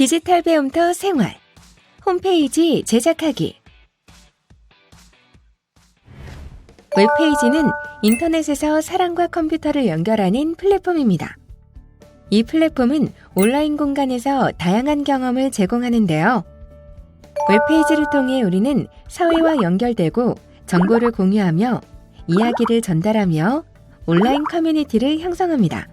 디지털 배움터 생활, 홈페이지 제작하기. 웹페이지는 인터넷에서 사람과 컴퓨터를 연결하는 플랫폼입니다. 이 플랫폼은 온라인 공간에서 다양한 경험을 제공하는데요. 웹페이지를 통해 우리는 사회와 연결되고 정보를 공유하며 이야기를 전달하며 온라인 커뮤니티를 형성합니다.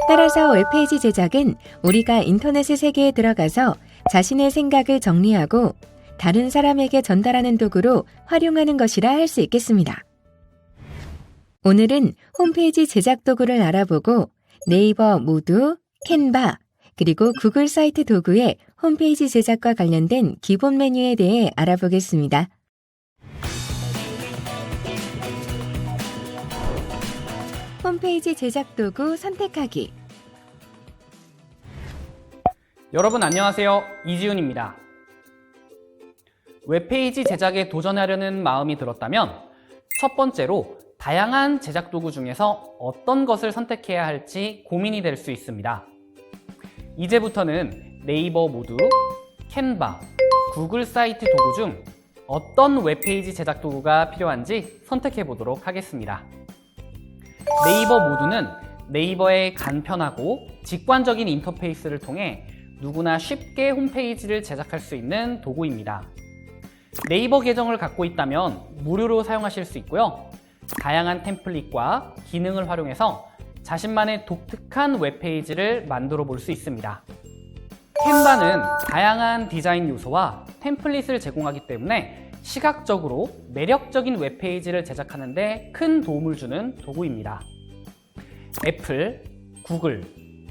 따라서 웹페이지 제작은 우리가 인터넷의 세계에 들어가서 자신의 생각을 정리하고 다른 사람에게 전달하는 도구로 활용하는 것이라 할 수 있겠습니다. 오늘은 홈페이지 제작 도구를 알아보고 네이버 모두, 캔바, 그리고 구글 사이트 도구의 홈페이지 제작과 관련된 기본 메뉴에 대해 알아보겠습니다. 홈페이지 제작 도구 선택하기. 여러분 안녕하세요. 이지훈입니다. 웹페이지 제작에 도전하려는 마음이 들었다면 첫 번째로 다양한 제작 도구 중에서 어떤 것을 선택해야 할지 고민이 될 수 있습니다. 이제부터는 네이버 모두, 캔바, 구글 사이트 도구 중 어떤 웹페이지 제작 도구가 필요한지 선택해 보도록 하겠습니다. 네이버 모두는 네이버의 간편하고 직관적인 인터페이스를 통해 누구나 쉽게 홈페이지를 제작할 수 있는 도구입니다. 네이버 계정을 갖고 있다면 무료로 사용하실 수 있고요. 다양한 템플릿과 기능을 활용해서 자신만의 독특한 웹페이지를 만들어 볼 수 있습니다. 캔바는 다양한 디자인 요소와 템플릿을 제공하기 때문에 시각적으로 매력적인 웹페이지를 제작하는 데 큰 도움을 주는 도구입니다. 애플, 구글,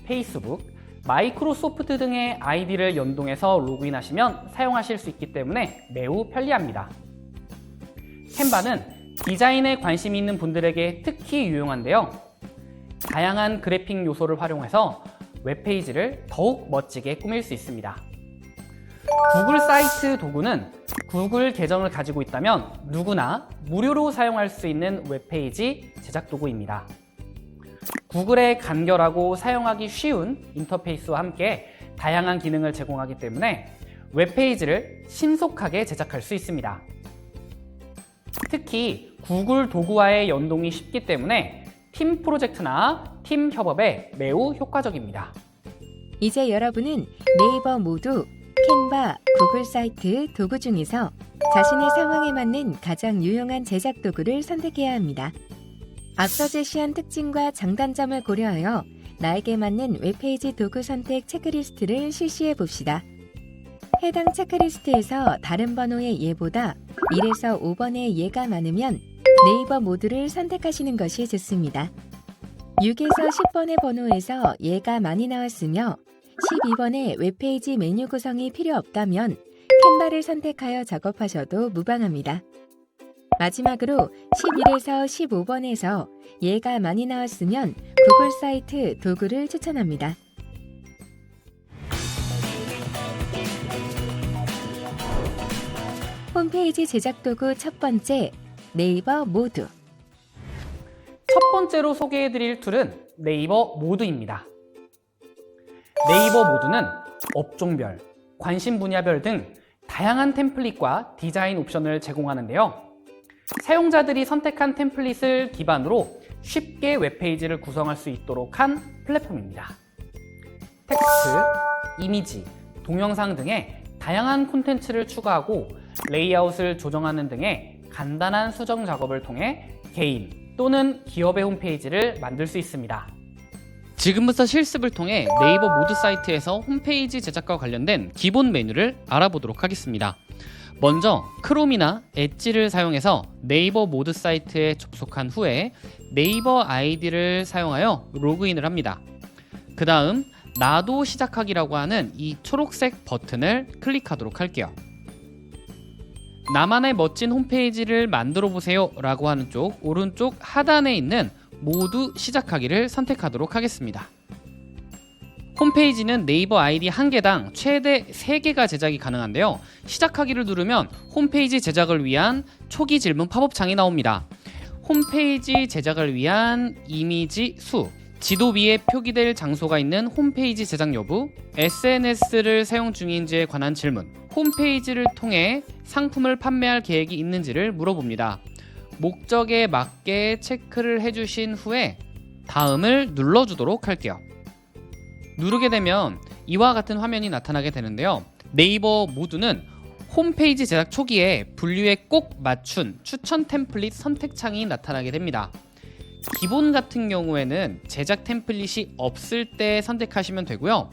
페이스북, 마이크로소프트 등의 아이디를 연동해서 로그인하시면 사용하실 수 있기 때문에 매우 편리합니다. 캔바는 디자인에 관심이 있는 분들에게 특히 유용한데요. 다양한 그래픽 요소를 활용해서 웹페이지를 더욱 멋지게 꾸밀 수 있습니다. 구글 사이트 도구는 구글 계정을 가지고 있다면 누구나 무료로 사용할 수 있는 웹페이지 제작 도구입니다. 구글의 간결하고 사용하기 쉬운 인터페이스와 함께 다양한 기능을 제공하기 때문에 웹페이지를 신속하게 제작할 수 있습니다. 특히 구글 도구와의 연동이 쉽기 때문에 팀 프로젝트나 팀 협업에 매우 효과적입니다. 이제 여러분은 네이버 모두, 캔바, 구글 사이트 도구 중에서 자신의 상황에 맞는 가장 유용한 제작 도구를 선택해야 합니다. 앞서 제시한 특징과 장단점을 고려하여 나에게 맞는 웹페이지 도구 선택 체크리스트를 실시해 봅시다. 해당 체크리스트에서 다른 번호의 예보다 1에서 5번의 예가 많으면 네이버 모두를 선택하시는 것이 좋습니다. 6에서 10번의 번호에서 예가 많이 나왔으며 12번의 웹페이지 메뉴 구성이 필요 없다면 캔바를 선택하여 작업하셔도 무방합니다. 마지막으로 11에서 15번에서 예가 많이 나왔으면 구글 사이트 도구를 추천합니다. 홈페이지 제작 도구 첫 번째, 네이버 모두. 첫 번째로 소개해드릴 툴은 네이버 모두입니다. 네이버 모두는 업종별, 관심 분야별 등 다양한 템플릿과 디자인 옵션을 제공하는데요. 사용자들이 선택한 템플릿을 기반으로 쉽게 웹페이지를 구성할 수 있도록 한 플랫폼입니다. 텍스트, 이미지, 동영상 등의 다양한 콘텐츠를 추가하고 레이아웃을 조정하는 등의 간단한 수정 작업을 통해 개인 또는 기업의 홈페이지를 만들 수 있습니다. 지금부터 실습을 통해 네이버 모두 사이트에서 홈페이지 제작과 관련된 기본 메뉴를 알아보도록 하겠습니다. 먼저 크롬이나 엣지를 사용해서 네이버 모두 사이트에 접속한 후에 네이버 아이디를 사용하여 로그인을 합니다. 그 다음 나도 시작하기라고 하는 이 초록색 버튼을 클릭하도록 할게요. 나만의 멋진 홈페이지를 만들어 보세요 라고 하는 쪽 오른쪽 하단에 있는 모두 시작하기를 선택하도록 하겠습니다. 홈페이지는 네이버 아이디 1개당 최대 3개가 제작이 가능한데요. 시작하기를 누르면 홈페이지 제작을 위한 초기 질문 팝업창이 나옵니다. 홈페이지 제작을 위한 이미지 수, 지도 위에 표기될 장소가 있는 홈페이지 제작 여부, SNS를 사용 중인지에 관한 질문, 홈페이지를 통해 상품을 판매할 계획이 있는지를 물어봅니다. 목적에 맞게 체크를 해주신 후에 다음을 눌러주도록 할게요. 누르게 되면 이와 같은 화면이 나타나게 되는데요. 네이버 모두는 홈페이지 제작 초기에 분류에 꼭 맞춘 추천 템플릿 선택창이 나타나게 됩니다. 기본 같은 경우에는 제작 템플릿이 없을 때 선택하시면 되고요.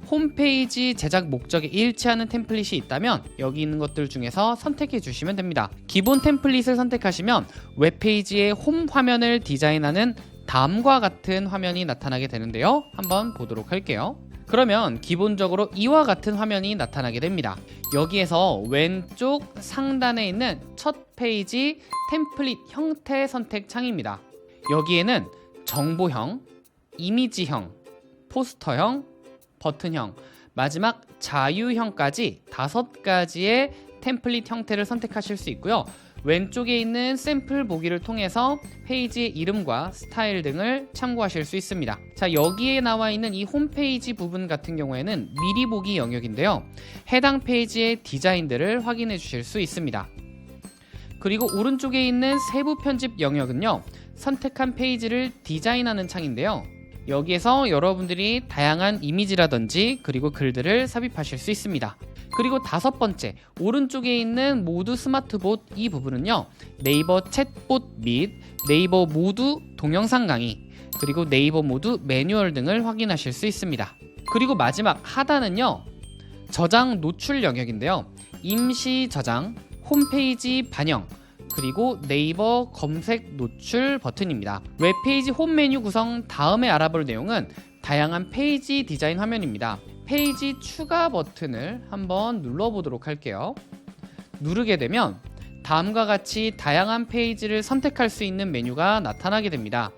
홈페이지 제작 목적에 일치하는 템플릿이 있다면 여기 있는 것들 중에서 선택해 주시면 됩니다. 기본 템플릿을 선택하시면 웹페이지의 홈 화면을 디자인하는 다음과 같은 화면이 나타나게 되는데요. 한번 보도록 할게요. 그러면 기본적으로 이와 같은 화면이 나타나게 됩니다. 여기에서 왼쪽 상단에 있는 첫 페이지 템플릿 형태 선택 창입니다. 여기에는 정보형, 이미지형, 포스터형, 버튼형, 마지막 자유형까지 5가지의 템플릿 형태를 선택하실 수 있고요. 왼쪽에 있는 샘플 보기를 통해서 페이지의 이름과 스타일 등을 참고하실 수 있습니다. 자, 여기에 나와 있는 이 홈페이지 부분 같은 경우에는 미리 보기 영역인데요. 해당 페이지의 디자인들을 확인해 주실 수 있습니다. 그리고 오른쪽에 있는 세부 편집 영역은요, 선택한 페이지를 디자인하는 창인데요. 여기에서 여러분들이 다양한 이미지라든지 그리고 글들을 삽입하실 수 있습니다. 그리고 5번째, 오른쪽에 있는 모두 스마트봇 이 부분은요, 네이버 챗봇 및 네이버 모두 동영상 강의, 그리고 네이버 모두 매뉴얼 등을 확인하실 수 있습니다. 그리고 마지막 하단은요, 저장 노출 영역인데요. 임시 저장, 홈페이지 반영, 그리고 네이버 검색 노출 버튼입니다. 웹페이지 홈 메뉴 구성 다음에 알아볼 내용은 다양한 페이지 디자인 화면입니다. 페이지 추가 버튼을 한번 눌러보도록 할게요. 누르게 되면 다음과 같이 다양한 페이지를 선택할 수 있는 메뉴가 나타나게 됩니다.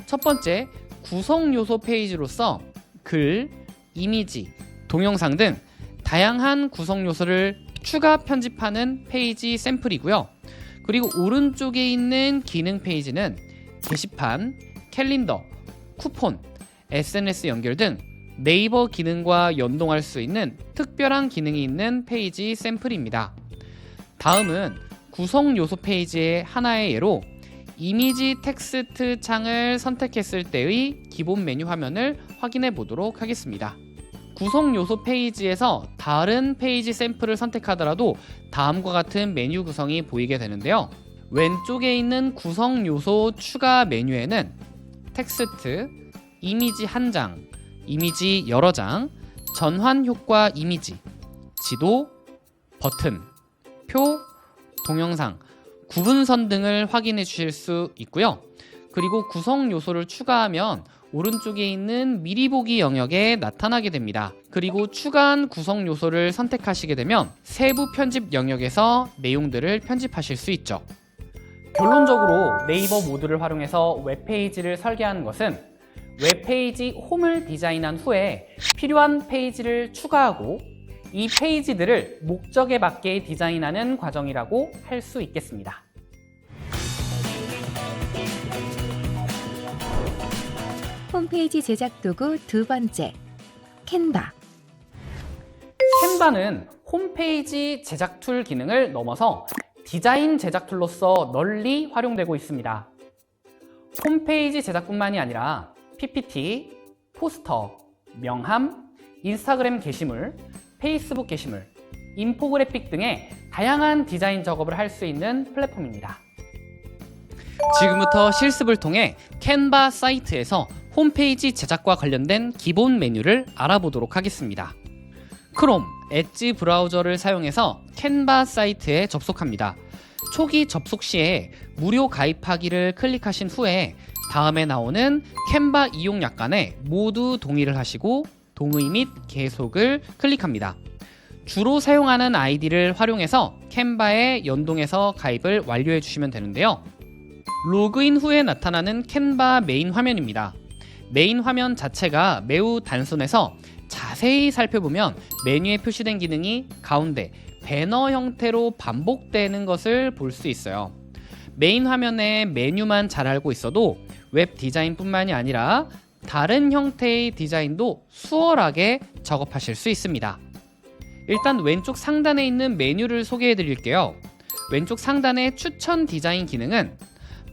첫 번째, 구성 요소 페이지로서 글, 이미지, 동영상 등 다양한 구성 요소를 추가 편집하는 페이지 샘플이고요. 그리고 오른쪽에 있는 기능 페이지는 게시판, 캘린더, 쿠폰, SNS 연결 등 네이버 기능과 연동할 수 있는 특별한 기능이 있는 페이지 샘플입니다. 다음은 구성 요소 페이지의 하나의 예로 이미지 텍스트 창을 선택했을 때의 기본 메뉴 화면을 확인해 보도록 하겠습니다. 구성 요소 페이지에서 다른 페이지 샘플을 선택하더라도 다음과 같은 메뉴 구성이 보이게 되는데요. 왼쪽에 있는 구성 요소 추가 메뉴에는 텍스트, 이미지 1장, 이미지 여러 장, 전환 효과 이미지, 지도, 버튼, 표, 동영상, 구분선 등을 확인해 주실 수 있고요. 그리고 구성 요소를 추가하면 오른쪽에 있는 미리 보기 영역에 나타나게 됩니다. 그리고 추가한 구성 요소를 선택하시게 되면 세부 편집 영역에서 내용들을 편집하실 수 있죠. 결론적으로 네이버 모두를 활용해서 웹페이지를 설계하는 것은 웹페이지 홈을 디자인한 후에 필요한 페이지를 추가하고 이 페이지들을 목적에 맞게 디자인하는 과정이라고 할 수 있겠습니다. 홈페이지 제작 도구 2번째, 캔바. 캔바는 홈페이지 제작 툴 기능을 넘어서 디자인 제작 툴로서 널리 활용되고 있습니다. 홈페이지 제작뿐만이 아니라 PPT, 포스터, 명함, 인스타그램 게시물, 페이스북 게시물, 인포그래픽 등의 다양한 디자인 작업을 할 수 있는 플랫폼입니다. 지금부터 실습을 통해 캔바 사이트에서 홈페이지 제작과 관련된 기본 메뉴를 알아보도록 하겠습니다. 크롬, 엣지 브라우저를 사용해서 캔바 사이트에 접속합니다. 초기 접속 시에 무료 가입하기를 클릭하신 후에 다음에 나오는 캔바 이용 약관에 모두 동의를 하시고 동의 및 계속을 클릭합니다. 주로 사용하는 아이디를 활용해서 캔바에 연동해서 가입을 완료해 주시면 되는데요. 로그인 후에 나타나는 캔바 메인 화면입니다. 메인 화면 자체가 매우 단순해서 자세히 살펴보면 메뉴에 표시된 기능이 가운데 배너 형태로 반복되는 것을 볼 수 있어요. 메인 화면의 메뉴만 잘 알고 있어도 웹 디자인뿐만이 아니라 다른 형태의 디자인도 수월하게 작업하실 수 있습니다. 일단 왼쪽 상단에 있는 메뉴를 소개해 드릴게요. 왼쪽 상단의 추천 디자인 기능은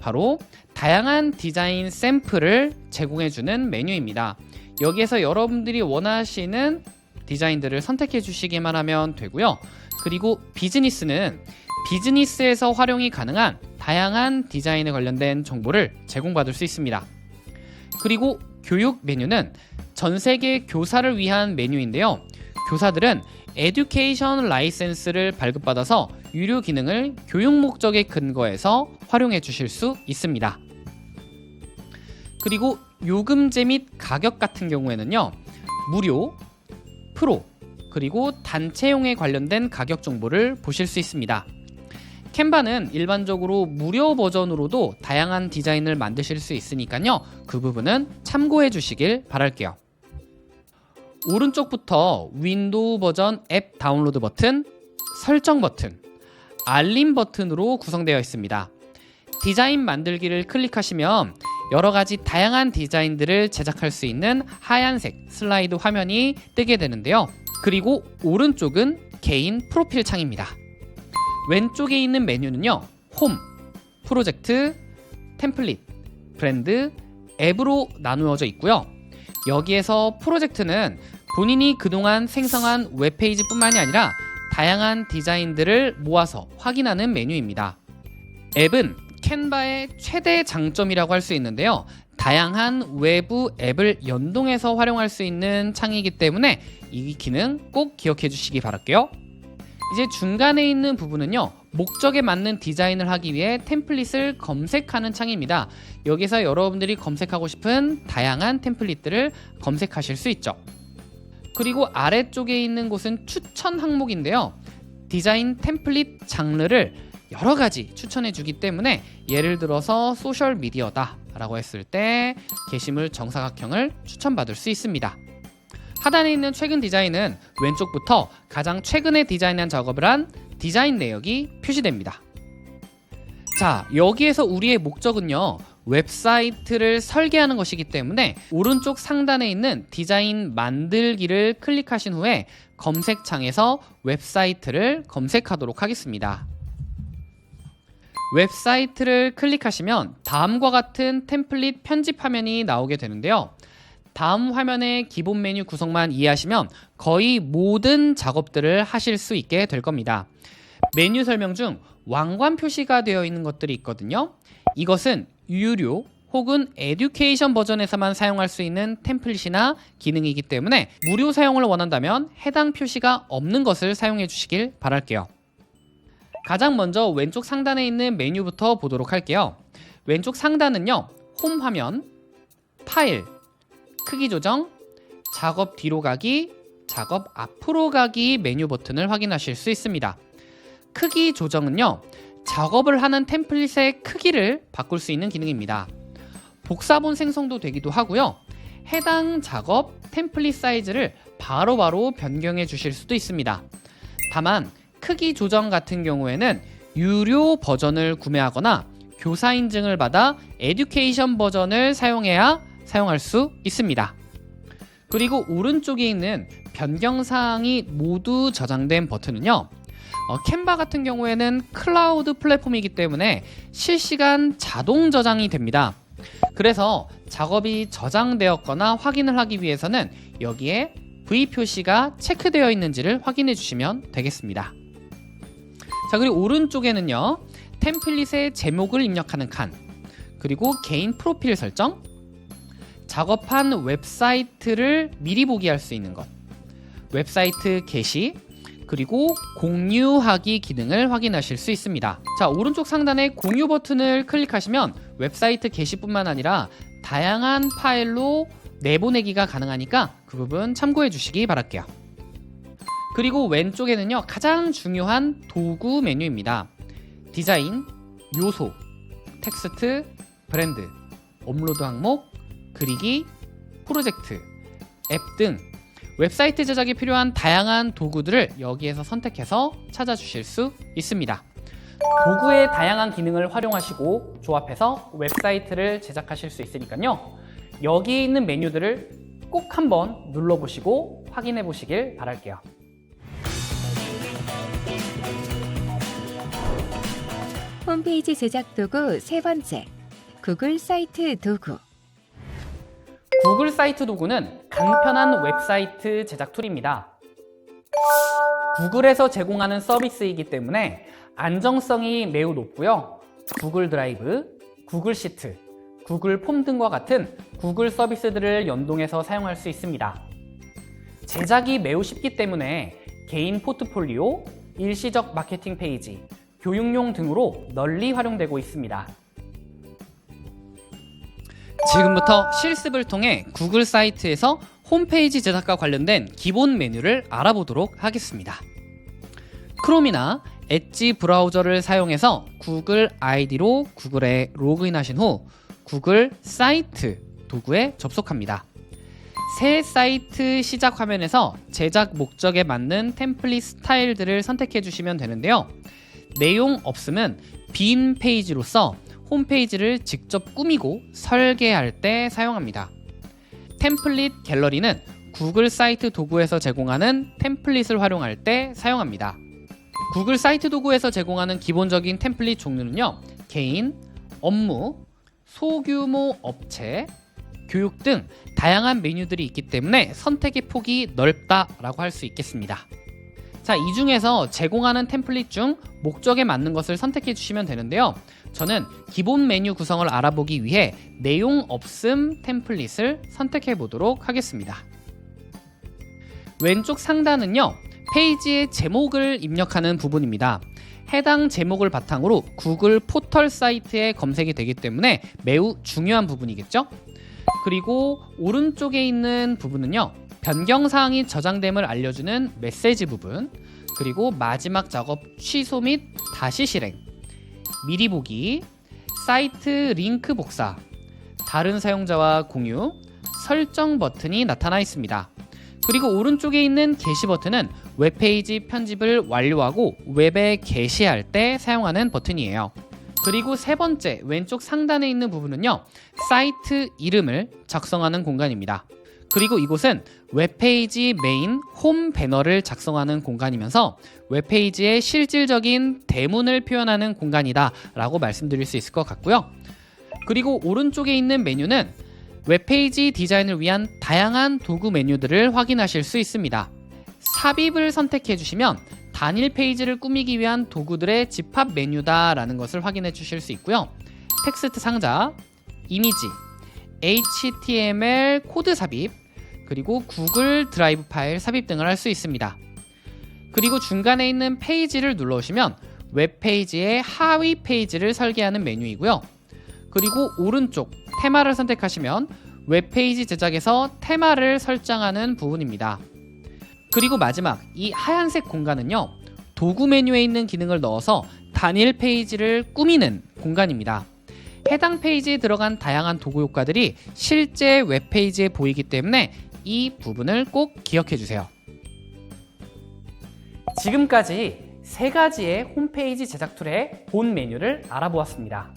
바로 다양한 디자인 샘플을 제공해주는 메뉴입니다. 여기에서 여러분들이 원하시는 디자인들을 선택해 주시기만 하면 되고요. 그리고 비즈니스는 비즈니스에서 활용이 가능한 다양한 디자인에 관련된 정보를 제공받을 수 있습니다. 그리고 교육 메뉴는 전 세계 교사를 위한 메뉴인데요. 교사들은 에듀케이션 라이센스를 발급받아서 유료 기능을 교육 목적에 근거해서 활용해 주실 수 있습니다. 그리고 요금제 및 가격 같은 경우에는요, 무료, 프로, 그리고 단체용에 관련된 가격 정보를 보실 수 있습니다. 캔바는 일반적으로 무료 버전으로도 다양한 디자인을 만드실 수 있으니까요, 그 부분은 참고해 주시길 바랄게요. 오른쪽부터 윈도우 버전 앱 다운로드 버튼, 설정 버튼, 알림 버튼으로 구성되어 있습니다. 디자인 만들기를 클릭하시면 여러가지 다양한 디자인들을 제작할 수 있는 하얀색 슬라이드 화면이 뜨게 되는데요. 그리고 오른쪽은 개인 프로필 창입니다. 왼쪽에 있는 메뉴는요, 홈, 프로젝트, 템플릿, 브랜드, 앱으로 나누어져 있고요. 여기에서 프로젝트는 본인이 그동안 생성한 웹페이지뿐만이 아니라 다양한 디자인들을 모아서 확인하는 메뉴입니다. 앱은 캔바의 최대 장점이라고 할 수 있는데요. 다양한 외부 앱을 연동해서 활용할 수 있는 창이기 때문에 이 기능 꼭 기억해 주시기 바랄게요. 이제 중간에 있는 부분은요, 목적에 맞는 디자인을 하기 위해 템플릿을 검색하는 창입니다. 여기서 여러분들이 검색하고 싶은 다양한 템플릿들을 검색하실 수 있죠. 그리고 아래쪽에 있는 곳은 추천 항목인데요. 디자인 템플릿 장르를 여러 가지 추천해 주기 때문에 예를 들어서 소셜 미디어다 라고 했을 때 게시물 정사각형을 추천받을 수 있습니다. 하단에 있는 최근 디자인은 왼쪽부터 가장 최근에 디자인한 작업을 한 디자인 내역이 표시됩니다. 자, 여기에서 우리의 목적은요, 웹사이트를 설계하는 것이기 때문에 오른쪽 상단에 있는 디자인 만들기를 클릭하신 후에 검색창에서 웹사이트를 검색하도록 하겠습니다. 웹사이트를 클릭하시면 다음과 같은 템플릿 편집 화면이 나오게 되는데요. 다음 화면의 기본 메뉴 구성만 이해하시면 거의 모든 작업들을 하실 수 있게 될 겁니다. 메뉴 설명 중 왕관 표시가 되어 있는 것들이 있거든요. 이것은 유료 혹은 에듀케이션 버전에서만 사용할 수 있는 템플릿이나 기능이기 때문에 무료 사용을 원한다면 해당 표시가 없는 것을 사용해 주시길 바랄게요. 가장 먼저 왼쪽 상단에 있는 메뉴부터 보도록 할게요. 왼쪽 상단은요, 홈 화면, 파일, 크기 조정, 작업 뒤로 가기, 작업 앞으로 가기 메뉴 버튼을 확인하실 수 있습니다. 크기 조정은요, 작업을 하는 템플릿의 크기를 바꿀 수 있는 기능입니다. 복사본 생성도 되기도 하고요. 해당 작업 템플릿 사이즈를 바로바로 변경해 주실 수도 있습니다. 다만 크기 조정 같은 경우에는 유료 버전을 구매하거나 교사 인증을 받아 에듀케이션 버전을 사용해야 사용할 수 있습니다. 그리고 오른쪽에 있는 변경사항이 모두 저장된 버튼은요, 캔바 같은 경우에는 클라우드 플랫폼이기 때문에 실시간 자동 저장이 됩니다. 그래서 작업이 저장되었거나 확인을 하기 위해서는 여기에 V 표시가 체크되어 있는지를 확인해 주시면 되겠습니다. 자, 그리고 오른쪽에는요, 템플릿의 제목을 입력하는 칸, 그리고 개인 프로필 설정, 작업한 웹사이트를 미리 보기 할 수 있는 것, 웹사이트 게시, 그리고 공유하기 기능을 확인하실 수 있습니다. 자, 오른쪽 상단에 공유 버튼을 클릭하시면 웹사이트 게시뿐만 아니라 다양한 파일로 내보내기가 가능하니까 그 부분 참고해 주시기 바랄게요. 그리고 왼쪽에는요, 가장 중요한 도구 메뉴입니다. 디자인, 요소, 텍스트, 브랜드, 업로드 항목, 그리기, 프로젝트, 앱 등 웹사이트 제작에 필요한 다양한 도구들을 여기에서 선택해서 찾아주실 수 있습니다. 도구의 다양한 기능을 활용하시고 조합해서 웹사이트를 제작하실 수 있으니까요. 여기에 있는 메뉴들을 꼭 한번 눌러보시고 확인해 보시길 바랄게요. 홈페이지 제작 도구 세 번째, 구글 사이트 도구. 구글 사이트 도구는 간편한 웹사이트 제작 툴입니다. 구글에서 제공하는 서비스이기 때문에 안정성이 매우 높고요. 구글 드라이브, 구글 시트, 구글 폼 등과 같은 구글 서비스들을 연동해서 사용할 수 있습니다. 제작이 매우 쉽기 때문에 개인 포트폴리오, 일시적 마케팅 페이지, 교육용 등으로 널리 활용되고 있습니다. 지금부터 실습을 통해 구글 사이트에서 홈페이지 제작과 관련된 기본 메뉴를 알아보도록 하겠습니다. 크롬이나 엣지 브라우저를 사용해서 구글 아이디로 구글에 로그인하신 후 구글 사이트 도구에 접속합니다. 새 사이트 시작 화면에서 제작 목적에 맞는 템플릿 스타일들을 선택해 주시면 되는데요. 내용 없음은 빈 페이지로서 홈페이지를 직접 꾸미고 설계할 때 사용합니다. 템플릿 갤러리는 구글 사이트 도구에서 제공하는 템플릿을 활용할 때 사용합니다. 구글 사이트 도구에서 제공하는 기본적인 템플릿 종류는요, 개인, 업무, 소규모 업체, 교육 등 다양한 메뉴들이 있기 때문에 선택의 폭이 넓다라고 할 수 있겠습니다. 자, 이 중에서 제공하는 템플릿 중 목적에 맞는 것을 선택해 주시면 되는데요. 저는 기본 메뉴 구성을 알아보기 위해 내용 없음 템플릿을 선택해 보도록 하겠습니다. 왼쪽 상단은요, 페이지의 제목을 입력하는 부분입니다. 해당 제목을 바탕으로 구글 포털 사이트에 검색이 되기 때문에 매우 중요한 부분이겠죠? 그리고 오른쪽에 있는 부분은요, 변경사항이 저장됨을 알려주는 메시지 부분, 그리고 마지막 작업 취소 및 다시 실행, 미리 보기, 사이트 링크 복사, 다른 사용자와 공유, 설정 버튼이 나타나 있습니다. 그리고 오른쪽에 있는 게시 버튼은 웹페이지 편집을 완료하고 웹에 게시할 때 사용하는 버튼이에요. 그리고 세 번째 왼쪽 상단에 있는 부분은요, 사이트 이름을 작성하는 공간입니다. 그리고 이곳은 웹페이지 메인 홈 배너를 작성하는 공간이면서 웹페이지의 실질적인 대문을 표현하는 공간이다 라고 말씀드릴 수 있을 것 같고요. 그리고 오른쪽에 있는 메뉴는 웹페이지 디자인을 위한 다양한 도구 메뉴들을 확인하실 수 있습니다. 삽입을 선택해 주시면 단일 페이지를 꾸미기 위한 도구들의 집합 메뉴다 라는 것을 확인해 주실 수 있고요. 텍스트 상자, 이미지, HTML 코드 삽입, 그리고 구글 드라이브 파일 삽입 등을 할 수 있습니다. 그리고 중간에 있는 페이지를 눌러오시면 웹페이지의 하위 페이지를 설계하는 메뉴이고요. 그리고 오른쪽 테마를 선택하시면 웹페이지 제작에서 테마를 설정하는 부분입니다. 그리고 마지막 이 하얀색 공간은요, 도구 메뉴에 있는 기능을 넣어서 단일 페이지를 꾸미는 공간입니다. 해당 페이지에 들어간 다양한 도구 효과들이 실제 웹페이지에 보이기 때문에 이 부분을 꼭 기억해 주세요. 지금까지 세 가지의 홈페이지 제작 툴의 본 메뉴를 알아보았습니다.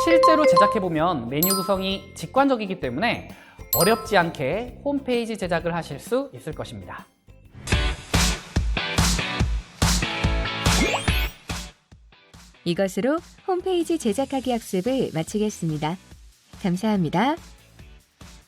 실제로 제작해보면 메뉴 구성이 직관적이기 때문에 어렵지 않게 홈페이지 제작을 하실 수 있을 것입니다. 이것으로 홈페이지 제작하기 학습을 마치겠습니다. 감사합니다.